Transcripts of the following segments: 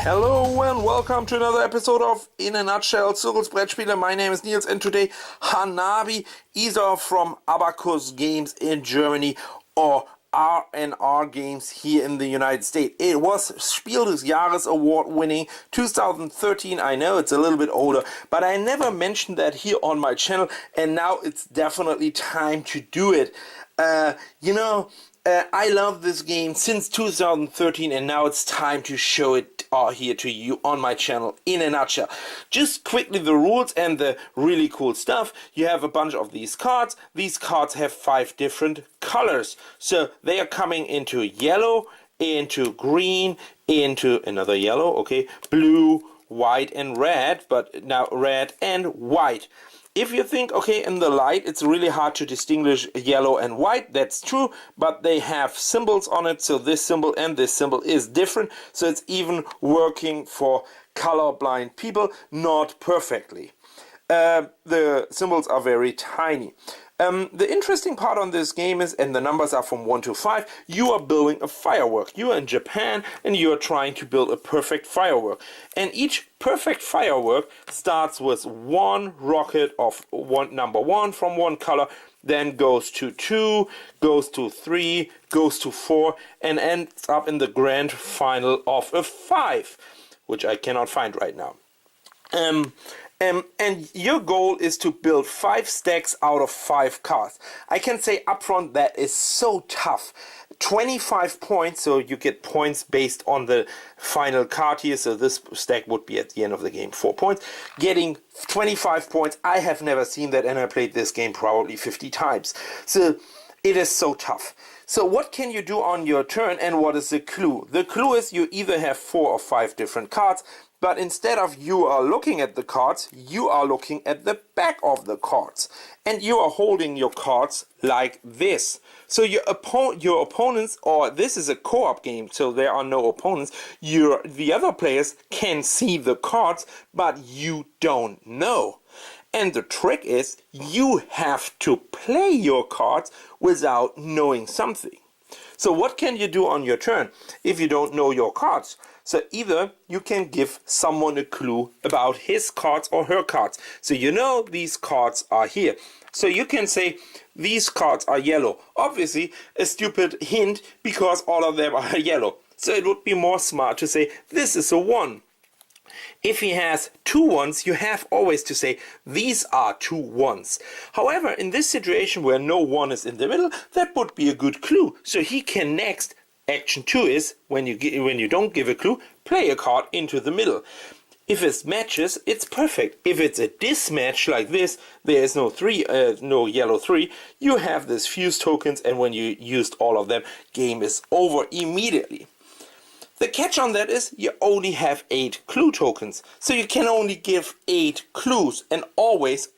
Hello and welcome to another episode of In a Nutshell, Cyrils Brettspiele. My name is Nils and today Hanabi, either from Abacus Games in Germany or R&R Games here in the United States. It was Spiel des Jahres award winning 2013. I know it's a little bit older, but I never mentioned that here on my channel, and now it's definitely time to do it. I love this game since 2013, and now it's time to show it here to you on my channel in a nutshell. Just quickly the rules and the really cool stuff. You have a bunch of these cards. These cards have 5 different colors. So they are coming into yellow, into green, into another yellow, okay, blue, white and red, but now red and white. If you think, okay, in the light it's really hard to distinguish yellow and white, that's true, but they have symbols on it, so this symbol and this symbol is different, so it's even working for colorblind people, not perfectly. The symbols are very tiny. The interesting part on this game is, and the numbers are from 1 to 5, you are building a firework. You are in Japan and you are trying to build a perfect firework. And each perfect firework starts with one rocket of number 1 from one color, then goes to 2, goes to 3, goes to 4, and ends up in the grand final of a 5, which I cannot find right now. And your goal is to build 5 stacks out of 5 cards. I can say upfront that is so tough. 25 points, so you get points based on the final card here, so this stack would be at the end of the game 4 points. Getting 25 points, I have never seen that, and I played this game probably 50 times. So it is so tough. So what can you do on your turn, and what is the clue? The clue is you either have 4 or 5 different cards, but instead of you are looking at the cards, you are looking at the back of the cards. And you are holding your cards like this. So your opponents, or this is a co-op game, so there are no opponents, the other players can see the cards, but you don't know. And the trick is, you have to play your cards without knowing something. So what can you do on your turn if you don't know your cards? So either you can give someone a clue about his cards or her cards. So you know these cards are here. So you can say these cards are yellow. Obviously a stupid hint because all of them are yellow. So it would be more smart to say this is a 1. If he has 2 1s, you have always to say these are 2 1s. However, in this situation where no 1 is in the middle, that would be a good clue. So he can next, action 2 is, when you don't give a clue, play a card into the middle. If it matches, it's perfect. If it's a dismatch like this, there is no yellow 3, you have this fuse tokens, and when you used all of them, game is over immediately. The catch on that is you only have 8 clue tokens, so you can only give 8 clues, and always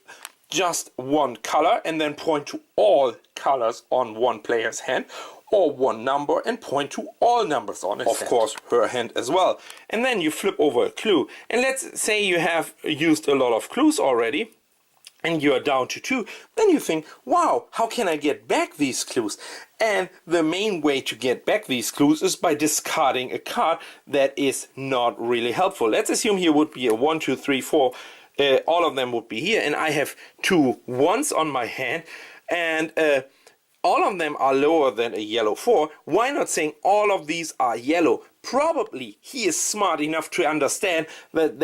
just one color, and then point to all colors on one player's hand, or one number and point to all numbers on his hand. Of course her hand as well. And then you flip over a clue, and let's say you have used a lot of clues already and you are down to 2, then you think, wow, how can I get back these clues? And the main way to get back these clues is by discarding a card that is not really helpful. Let's assume here would be a 1, 2, 3, 4. All of them would be here, and I have 2 1s on my hand, and all of them are lower than a yellow 4. Why not saying all of these are yellow? Probably he is smart enough to understand that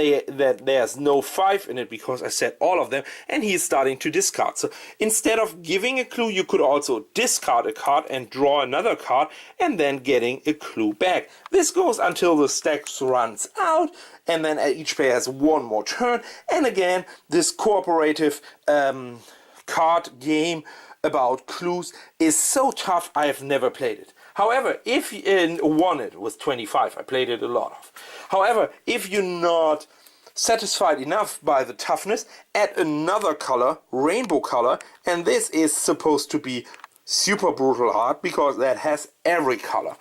there's no 5 in it because I said all of them, and he is starting to discard. So instead of giving a clue, you could also discard a card and draw another card and then getting a clue back. This goes until the stack runs out, and then each player has 1 more turn. And again, this cooperative card game about clues is so tough, I have never played it. However, if you won it with 25, I played it a lot of. However, if you're not satisfied enough by the toughness, add another color, rainbow color, and this is supposed to be super brutal hard because that has every color.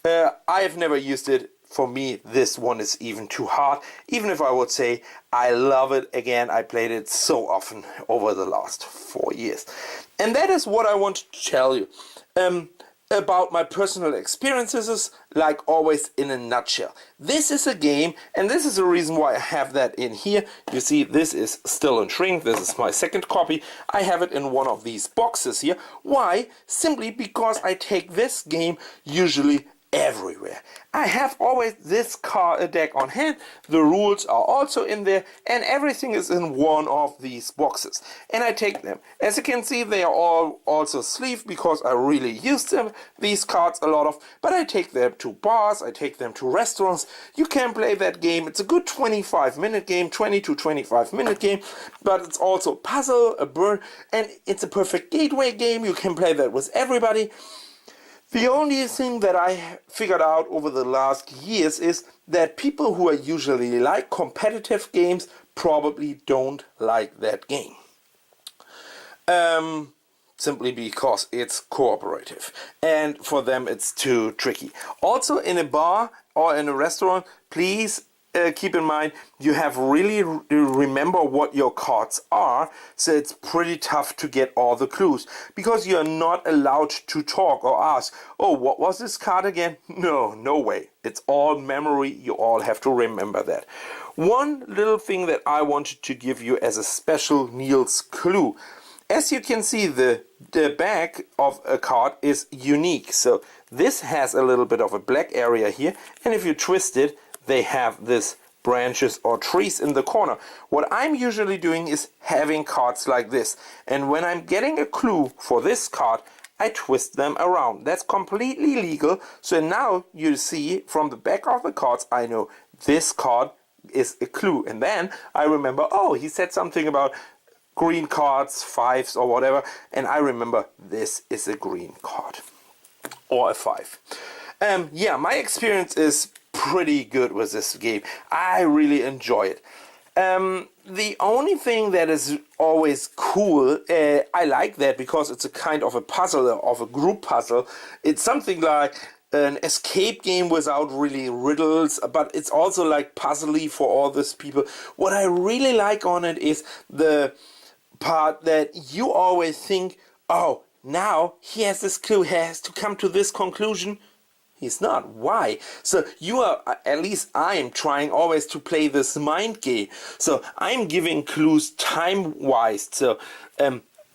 I have never used it. For me, this one is even too hard. Even if I would say I love it, again, I played it so often over the last 4 years. And that is what I want to tell you. about my personal experiences, like always, in a nutshell. This is a game, and this is the reason why I have that in here. You see, this is still in shrink. This is my second copy. I have it in one of these boxes here. Why? Simply because I take this game usually everywhere. I have always this card deck on hand. The rules are also in there, and everything is in one of these boxes. And I take them. As you can see, they are all also sleeved because I really use them, these cards, a lot of. But I take them to bars, I take them to restaurants. You can play that game. It's a good 25-minute game, 20 to 25-minute game. But it's also a puzzle, a burn, and it's a perfect gateway game. You can play that with everybody. The only thing that I figured out over the last years is that people who are usually like competitive games probably don't like that game. Simply because it's cooperative, and for them it's too tricky. Also, in a bar or in a restaurant, please keep in mind you have really remember what your cards are, so it's pretty tough to get all the clues because you're not allowed to talk or ask, oh, what was this card again? No way. It's all memory. You all have to remember that. One little thing that I wanted to give you as a special Nils clue. As you can see, the back of a card is unique. So this has a little bit of a black area here, and if you twist it, they have this branches or trees in the corner. What I'm usually doing is having cards like this, and when I'm getting a clue for this card, I twist them around. That's completely legal. So now you see from the back of the cards, I know this card is a clue, and then I remember, oh, he said something about green cards, fives or whatever, and I remember this is a green card or a five. Yeah, my experience is pretty good with this game. I really enjoy it. The only thing that is always cool, I like that because it's a kind of a puzzle, of a group puzzle. It's something like an escape game without really riddles, but it's also like puzzly for all these people. What I really like on it is the part that you always think, oh, now he has this clue, he has to come to this conclusion. He's not. Why? So you are, at least I am trying always to play this mind game. So I'm giving clues time-wise. So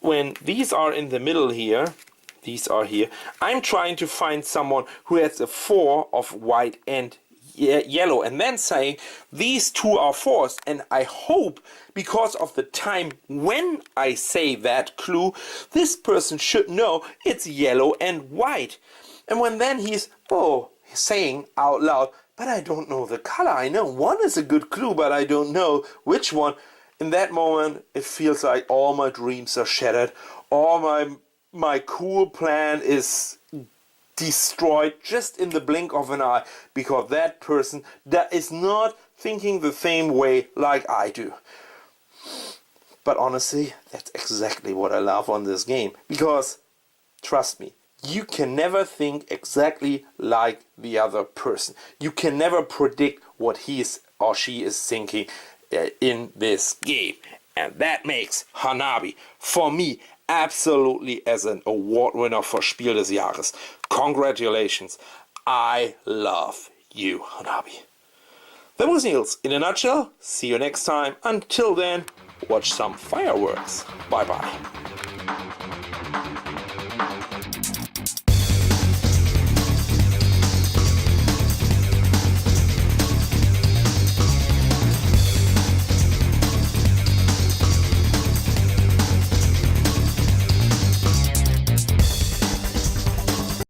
when these are in the middle here, these are here, I'm trying to find someone who has a 4 of white and yellow, and then saying these two are 4s, and I hope because of the time when I say that clue, this person should know it's yellow and white. And when then he's saying out loud, but I don't know the color. I know one is a good clue, but I don't know which one. In that moment, it feels like all my dreams are shattered. All my cool plan is destroyed just in the blink of an eye, because that person that is not thinking the same way like I do. But honestly, that's exactly what I love on this game, because trust me, you can never think exactly like the other person. You can never predict what he is or she is thinking in this game. And that makes Hanabi, for me, absolutely as an award winner for Spiel des Jahres. Congratulations. I love you, Hanabi. That was Nils in a nutshell. See you next time. Until then, watch some fireworks. Bye bye.